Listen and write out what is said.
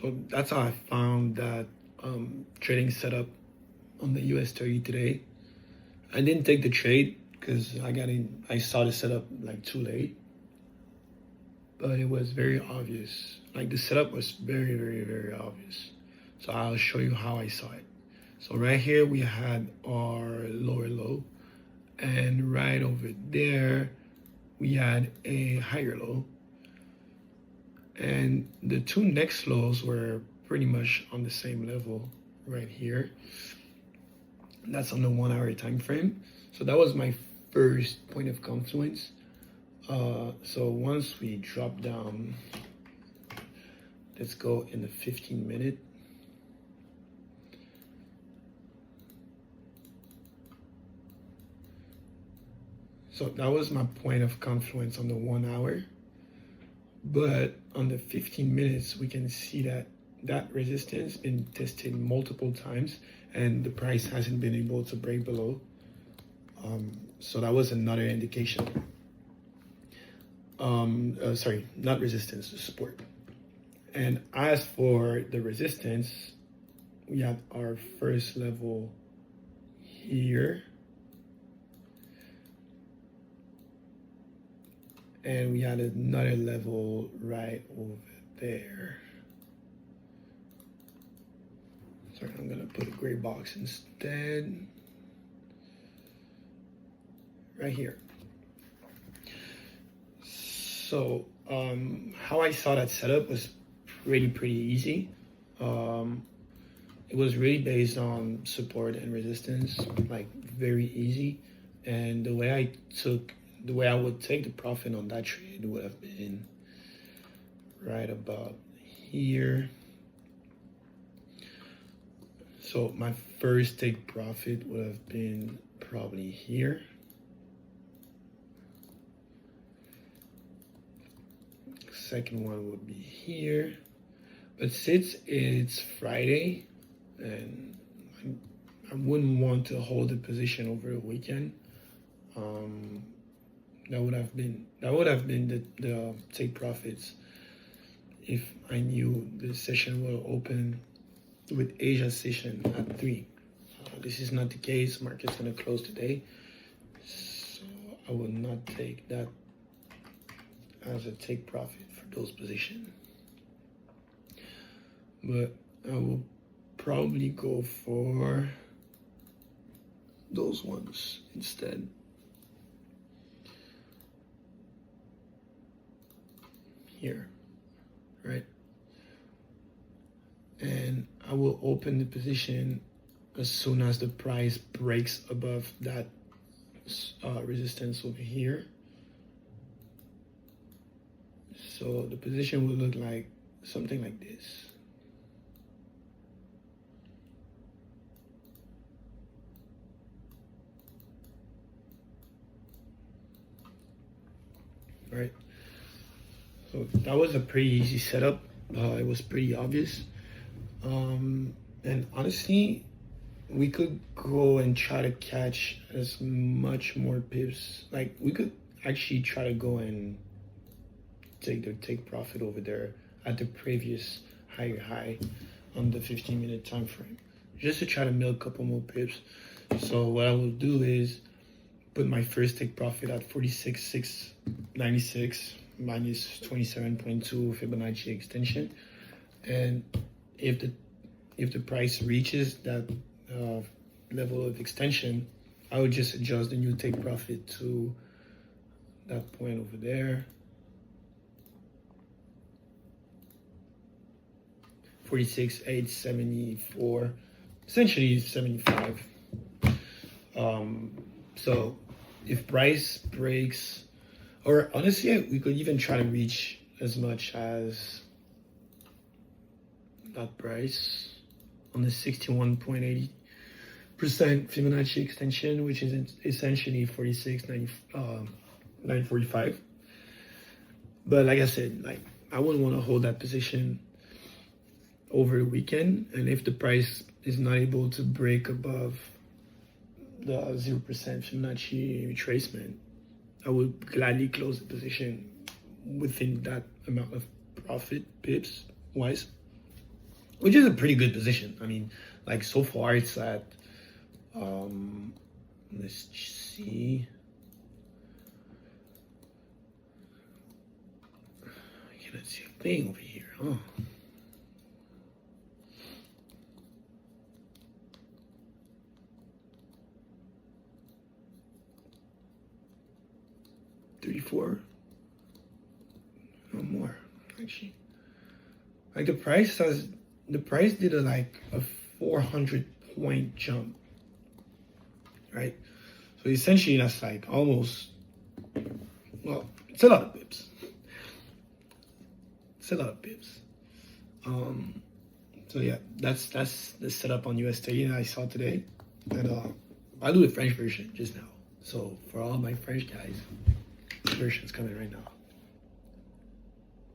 So that's how I found that trading setup on the US30 today. I didn't take the trade because I saw the setup like too late, but it was very obvious. Like the setup was very, very, very obvious. So I'll show you how I saw it. So right here we had our lower low, and right over there we had a higher low. And the two next lows were pretty much on the same level right here. That's on the 1 hour time frame. So that was my first point of confluence. So once we drop down, let's go in the 15-minute. So that was my point of confluence on the 1 hour. But on the 15 minutes, we can see that that resistance been tested multiple times and the price hasn't been able to break below. So that was another indication. Sorry, not resistance, support. And as for the resistance, we have our first level here. And we had another level right over there. Sorry, I'm gonna put a gray box instead. Right here. So how I saw that setup was pretty easy. It was really based on support and resistance, like very easy. And the way I would take the profit on that trade would have been right about here. So my first take profit would have been probably here. Second one would be here. But since it's Friday and I wouldn't want to hold a position over a weekend, that would have been the take profits if I knew the session will open with Asia session at 3. This is not the case. Market's gonna close today, so I will not take that as a take profit for those positions. But I will probably go for those ones instead. Here, right? And I will open the position as soon as the price breaks above that resistance over here. So the position will look like something like this. Right? So that was a pretty easy setup. It was pretty obvious. And honestly, we could go and try to catch as much more pips. Like we could actually try to go and take profit over there at the previous higher high on the 15-minute time frame, just to try to milk a couple more pips. So what I will do is put my first take profit at 46,696 minus 27.2 Fibonacci extension, and if the price reaches that level of extension, I would just adjust the new take profit to that point over there. 46,874, essentially 75. So if price breaks, or honestly, we could even try to reach as much as that price on the 61.80% Fibonacci extension, which is essentially 46,945. But like I said, like I wouldn't want to hold that position over the weekend, and if the price is not able to break above the 0% Fibonacci retracement, I would gladly close the position within that amount of profit pips wise. which is a pretty good position. I mean, like so far it's at, let's see. I cannot see a thing over here, huh? $34, no more actually. Like the price did a 400 point jump, right? So essentially that's like almost, well, it's a lot of bips. It's a lot of bips. So yeah, that's the setup on US30 that I saw today, and I do the French version just now. So for all my French guys, this version's coming right now.